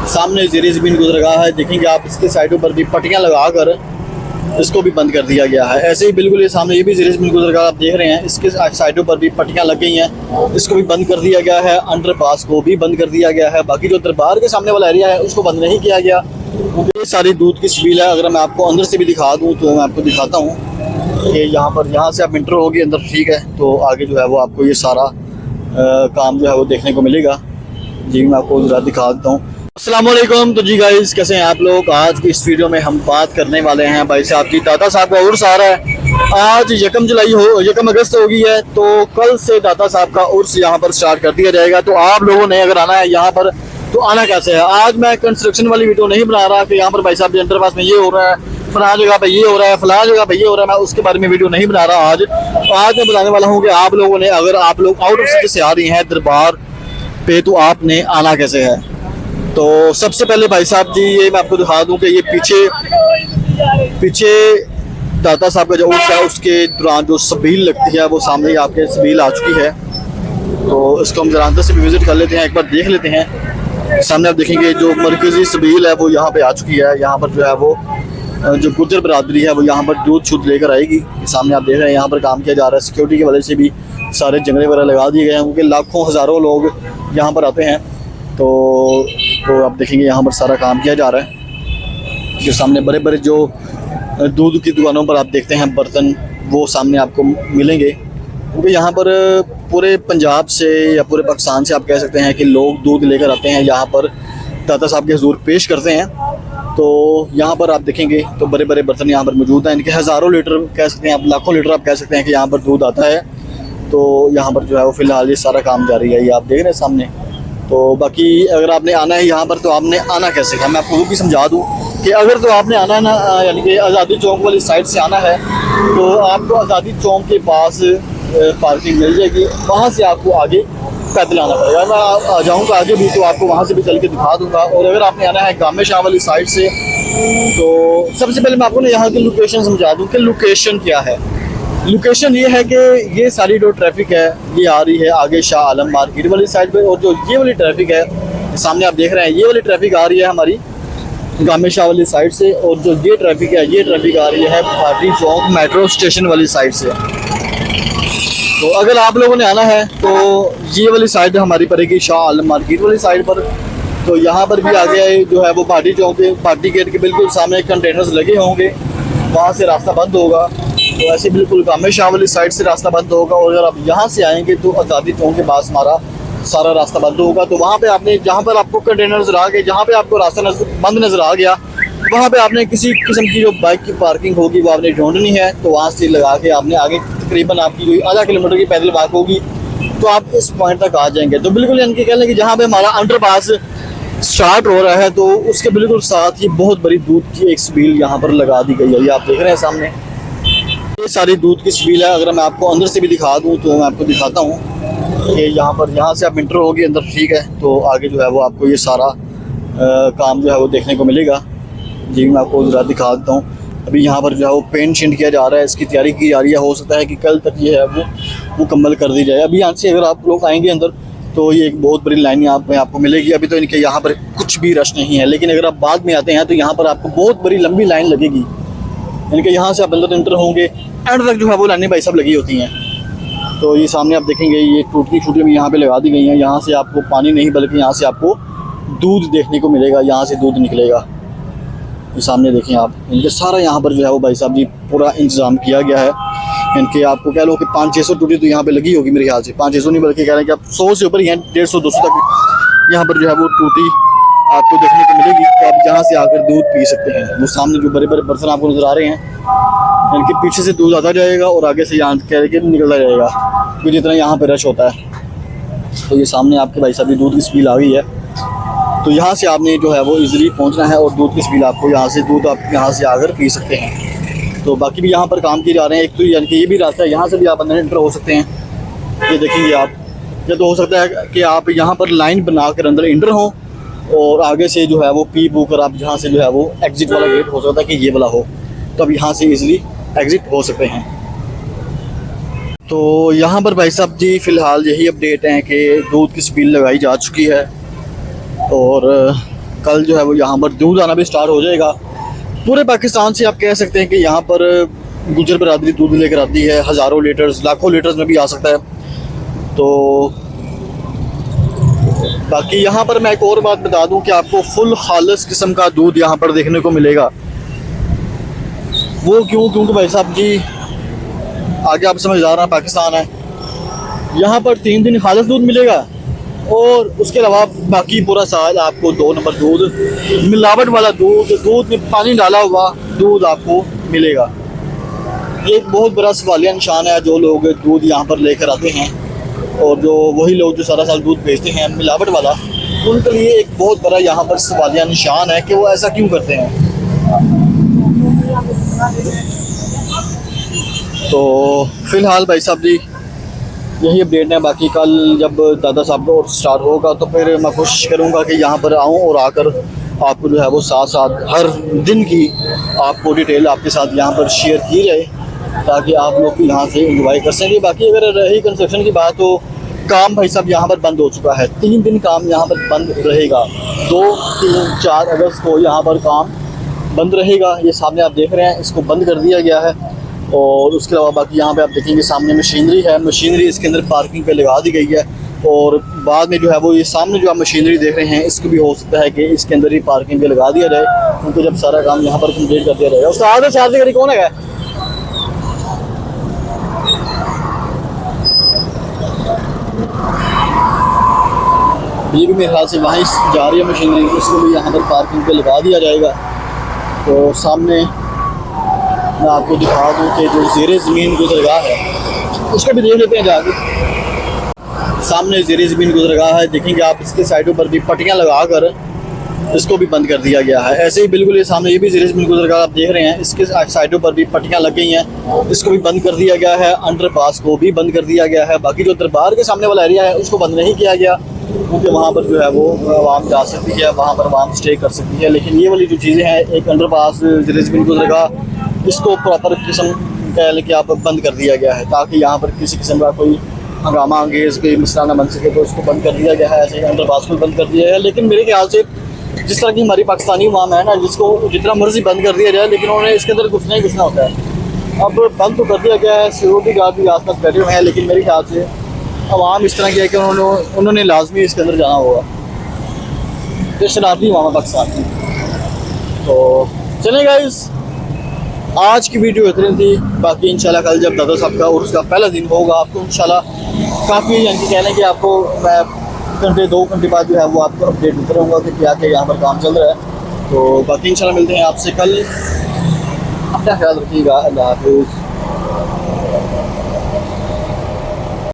सामने ज़ेरे ज़मीन गुजर रहा है, देखेंगे आप इसके साइडों पर भी पट्टियाँ लगा कर इसको भी बंद कर दिया गया है। ऐसे ही बिल्कुल ये सामने ये भी ज़ेरे ज़मीन गुजर रहा है, आप देख रहे हैं इसके साइडों पर भी पट्टियाँ लग गई हैं, इसको भी बंद कर दिया गया है। अंडरपास को भी बंद कर दिया गया है। बाकी जो दरबार के सामने वाला एरिया है उसको बंद नहीं किया गया। ये सारी दूध की सबील है। अगर मैं आपको अंदर से भी दिखा दूँ तो मैं आपको दिखाता हूँ कि यहाँ से आप इंटर होगी अंदर, ठीक है, तो आगे जो है वो आपको ये सारा काम जो है वो देखने को मिलेगा। जी मैं आपको ज़रा दिखा देता हूँ। अस्सलाम वालेकुम। तो जी गाइस, कैसे हैं आप लोग। आज की इस वीडियो में हम बात करने वाले हैं भाई साहब की दाता साहब का उर्स आ रहा है। आज 1 अगस्त हो गई है, तो कल से दाता साहब का उर्स यहाँ पर स्टार्ट कर दिया जाएगा। तो आप लोगों ने अगर आना है यहाँ पर तो आना कैसे है। आज मैं कंस्ट्रक्शन वाली वीडियो नहीं बना रहा कि यहाँ पर भाई साहब अंडरपास में ये हो रहा है, फलां जगह पे ये हो रहा है, फलां जगह पे ये हो रहा है। मैं उसके बारे में वीडियो नहीं बना रहा। आज मैं बताने वाला हूँ कि आप लोगों ने, अगर आप लोग आउट ऑफ सिटी से आ रही हैं दरबार पे, तो आपने आना कैसे है। तो सबसे पहले भाई साहब जी ये मैं आपको दिखा दूं कि ये पीछे दाता साहब का जो उर्स है उसके दौरान जो सबील लगती है वो सामने ही आपके सबील आ चुकी है। तो इसको हम जरा अंदर से भी विजिट कर लेते हैं, एक बार देख लेते हैं। सामने आप देखेंगे जो मरकजी सबील है वो यहाँ पे आ चुकी है। यहाँ पर जो है वो जो गुर्जर बरादरी है वो यहाँ पर दूध शुद्ध लेकर आएगी। सामने आप देख रहे हैं यहाँ पर काम किया जा रहा है। सिक्योरिटी की वजह से भी सारे जंगले वगैरह लगा दिए गए हैं, क्योंकि लाखों हज़ारों लोग यहाँ पर आते हैं। तो आप देखेंगे यहाँ पर सारा काम किया जा रहा है। जो सामने बड़े बड़े जो दूध की दुकानों पर आप देखते हैं बर्तन, वो सामने आपको मिलेंगे, क्योंकि यहाँ पर पूरे पंजाब से या पूरे पाकिस्तान से आप कह सकते हैं कि लोग दूध लेकर आते हैं, यहाँ पर दाता साहब के हुजूर पेश करते हैं। तो यहाँ पर आप देखेंगे तो बड़े बड़े बर्तन यहाँ पर मौजूद हैं। इनके हज़ारों लीटर कह सकते हैं आप, लाखों लीटर आप कह सकते हैं कि यहाँ पर दूध आता है। तो यहाँ पर जो है वो फ़िलहाल ये सारा काम जारी है, ये आप देख रहे हैं सामने। तो बाकी अगर आपने आना है यहाँ पर तो आपने आना कैसे है, मैं आपको वो भी समझा दूँ कि अगर तो आपने आना है ना, यानी कि आज़ादी चौक वाली साइड से आना है तो आपको आज़ादी चौक के पास पार्किंग मिल जाएगी। वहाँ से आपको आगे पैदल आना पड़ेगा। मैं आ जाऊँगा आगे भी तो आपको वहाँ से भी चल के दिखा दूँगा। और अगर आपने आना है गामे शाह वाली साइड से, तो सबसे पहले मैं आपको ना यहाँ की लोकेशन समझा दूँ कि लोकेशन क्या है। लोकेशन ये है कि ये सारी जो ट्रैफिक है ये आ रही है आगे शाह आलम मार्केट वाली साइड पे, और जो ये वाली ट्रैफिक है सामने आप देख रहे हैं, ये वाली ट्रैफिक आ रही है हमारी गामे शाह वाली साइड से। और जो ये ट्रैफिक है ये ट्रैफिक आ रही है भाटी चौक मेट्रो स्टेशन वाली साइड से। तो अगर आप लोगों ने आना है तो ये वाली साइड हमारी पड़ेगी शाह आलम मार्केट वाली साइड पर। तो यहाँ पर भी आगे जो है वो भाटी चौक के भाटी गेट के बिल्कुल सामने कंटेनर्स लगे होंगे, वहाँ से रास्ता बंद होगा। तो ऐसे बिल्कुल गामे शाह वाली साइड से रास्ता बंद होगा। और अगर आप यहाँ से आएंगे तो आज़ादी चौक के पास हमारा सारा रास्ता बंद होगा। तो वहाँ पे आपने, जहाँ पर आपको कंटेनर नजर आ गए, जहाँ पे आपको रास्ता बंद नजर आ गया, वहाँ पे आपने किसी किस्म की जो बाइक की पार्किंग होगी वो आपने ढूंढनी है। तो वहाँ से लगा के आपने आगे तकरीबन आपकी कोई आधा किलोमीटर की पैदल वॉक होगी तो आप इस पॉइंट तक आ जाएंगे। तो बिल्कुल इनके कह लें कि जहाँ पे हमारा अंडरपास स्टार्ट हो रहा है तो उसके बिल्कुल साथ ही बहुत बड़ी दूध की एक सबील यहाँ पर लगा दी गई है। ये आप देख रहे हैं सामने, ये सारी दूध की सबील है। अगर मैं आपको अंदर से भी दिखा दूँ तो मैं आपको दिखाता हूँ कि यहाँ से आप इंटर होगी अंदर, ठीक है, तो आगे जो है वो आपको ये सारा काम जो है वो देखने को मिलेगा। जी मैं आपको ज़रा दिखा देता हूँ। अभी यहाँ पर जो है वो पेंट शेंट किया जा रहा है, इसकी तैयारी की जा रही है। हो सकता है कि कल तक ये है वो मुकम्मल कर दी जाए। अभी यहाँ से अगर आप लोग आएंगे अंदर तो ये एक बहुत बड़ी लाइन यहाँ पे आपको मिलेगी। अभी तो इनके यहाँ पर कुछ भी रश नहीं है, लेकिन अगर आप बाद में आते हैं तो यहाँ पर आपको बहुत बड़ी लंबी लाइन लगेगी। इनके यहाँ से आप अंदर इंटर होंगे, एंड तक जो है वो लाइनें भाई सब लगी होती हैं। तो ये सामने आप देखेंगे ये टूटी छूटी भी यहाँ पे लगा दी गई हैं। यहाँ से आपको पानी नहीं बल्कि यहाँ से आपको दूध देखने को मिलेगा, यहाँ से दूध निकलेगा। ये सामने देखें आप, इनके सारा यहाँ पर जो है वो भाई साहब जी पूरा इंतज़ाम किया गया है। इनके आपको कह लो कि 500-600 टूटी तो यहाँ पे लगी होगी मेरे ख्याल से, 500-600 नहीं बल्कि कह रहे हैं कि आप 100 से ऊपर ही हैं, 150-200 तक यहाँ पर जो है वो टूटी आपको देखने को मिलेगी। तो आप यहाँ से आकर दूध पी सकते हैं। वो सामने जो बड़े बड़े बर्तन आपको नजर आ रहे हैं, इनके पीछे से दूध आता जाएगा और आगे से यहाँ कह के निकलता जाएगा, क्योंकि जितना यहाँ पे रश होता है। तो ये सामने आपके भाई साहब दूध की स्पील आ गई है। तो यहाँ से आपने जो है वो इजीली पहुँचना है और दूध की स्पील आपको यहाँ से दूध आप यहाँ से आकर पी सकते हैं। तो बाकी भी यहाँ पर काम किए जा रहे हैं। एक तो यानी कि ये भी रास्ता है, यहाँ से भी आप अंदर एंटर हो सकते हैं। ये देखेंगे आप, या तो हो सकता है कि आप यहाँ पर लाइन बना कर अंदर इंटर हों और आगे से जो है वो पी बू कर आप जहाँ से जो है वो एग्ज़िट वाला गेट हो सकता है कि ये वाला हो, तो अब यहाँ से इजीली एग्ज़िट हो सकते हैं। तो यहाँ पर भाई साहब जी फ़िलहाल यही अपडेट हैं कि दूध की स्पीड लगाई जा चुकी है और कल जो है वो यहाँ पर दूध आना भी स्टार्ट हो जाएगा। पूरे पाकिस्तान से आप कह सकते हैं कि यहाँ पर गुजर बरादरी दूध लेकर आती है, हज़ारों लीटर्स लाखों लीटर्स में भी आ सकता है। तो बाकी यहाँ पर मैं एक और बात बता दूं कि आपको फुल खालिस किस्म का दूध यहाँ पर देखने को मिलेगा। वो क्यों? क्योंकि भाई साहब जी आगे आप समझदार हैं, पाकिस्तान है, यहाँ पर 3 दिन खालिस दूध मिलेगा और उसके अलावा बाकी पूरा साल आपको 2 नंबर दूध, मिलावट वाला दूध, दूध में पानी डाला हुआ दूध आपको मिलेगा। ये एक बहुत बड़ा सवालिया निशान है जो लोग दूध यहाँ पर लेकर आते हैं, और जो वही लोग जो सारा साल दूध बेचते हैं मिलावट वाला, उनके लिए एक बहुत बड़ा यहाँ पर सवालिया निशान है कि वो ऐसा क्यों करते हैं। तो फ़िलहाल भाई साहब जी यही अपडेट है। बाकी कल जब दादा साहब का और स्टार्ट होगा तो फिर मैं कोशिश करूँगा कि यहाँ पर आऊँ और आकर आपको जो है वो साथ साथ हर दिन की आपको डिटेल आपके साथ यहाँ पर शेयर की जाए, ताकि आप लोग भी यहाँ से इंजॉय कर सकें। बाकी अगर रही कंस्ट्रक्शन की बात, तो काम भाई साहब यहाँ पर बंद हो चुका है। 3 दिन काम यहाँ पर बंद रहेगा। 2, 3, 4 अगस्त को यहाँ पर काम बंद रहेगा। ये सामने आप देख रहे हैं, इसको बंद कर दिया गया है। और उसके अलावा बाकी यहाँ पे आप देखेंगे सामने मशीनरी है, मशीनरी इसके अंदर पार्किंग पे लगा दी गई है। और बाद में जो है वो ये सामने जो आप मशीनरी देख रहे हैं, इसको भी हो सकता है कि इसके अंदर ही पार्किंग पे लगा दिया जाए, क्योंकि जब सारा काम यहाँ पर कंप्लीट कर दिया जाएगा। उसका आगे चार्ज करी कौन है? ये भी मेरे ख्याल से वहीं जा रही है मशीनरी, इसको भी यहाँ पर पार्किंग पे लगा दिया जाएगा। तो सामने मैं आपको दिखा दूँ कि जो ज़ेरे ज़मीन गुज़रगाह है उसको भी देख लेते हैं जाके। सामने ज़ेरे ज़मीन गुज़रगाह है, देखेंगे आप, इसके साइडों पर भी पट्टियाँ लगा कर इसको भी बंद कर दिया गया है। ऐसे ही बिल्कुल ये सामने ये भी ज़ेरे ज़मीन गुज़रगाह आप देख रहे हैं, इसके साइडों पर भी पट्टियाँ लग गई हैं, इसको भी बंद कर दिया गया है। अंडरपास को भी बंद कर दिया गया है। बाकी जो दरबार के सामने वाला एरिया है उसको बंद नहीं किया गया, क्योंकि वहाँ पर जो है वो आवाम जा सकती है, वहाँ पर आवाम स्टे कर सकती है। लेकिन ये वाली जो चीज़ें हैं, एक अंडरपास ज़ेरे ज़मीन गुज़रगाह, इसको प्रॉपर किस्म कह लें कि आप बंद कर दिया गया है, ताकि यहाँ पर किसी किस्म का कोई हंगामा अंगेज़ कोई मसला ना बन सके। तो इसको बंद कर दिया गया है। ऐसे ही अंडरपास को बंद कर दिया है। लेकिन मेरे ख्याल से जिस तरह की हमारी पाकिस्तानी अवाम है ना, जिसको जितना मर्जी बंद कर दिया जाए, लेकिन उन्होंने इसके अंदर घुसना ही घुसना होता है। अब बंद तो कर दिया गया है, सिक्योरिटी गार्ड भी आस पास बैठे हुए हैं, लेकिन मेरे ख्याल से अवाम इस तरह की है कि उन्होंने लाजमी इसके अंदर जाना होगा। तो शरारती अवाम है पाकिस्तान की। तो चलें गाइस, आज की वीडियो इतनी थी। बाकी इंशाल्लाह कल जब दादा साहब का और उसका पहला दिन होगा, आपको इंशाल्लाह काफ़ी यानी कि कह लें कि आपको मैं घंटे 2 घंटे बाद जो है वो आपको अपडेट देता रहूँगा कि क्या क्या यहाँ पर काम चल रहा है। तो बाकी इंशाल्लाह मिलते हैं आपसे कल। अपना ख्याल रखिएगा। अल्लाह हाफ़िज़।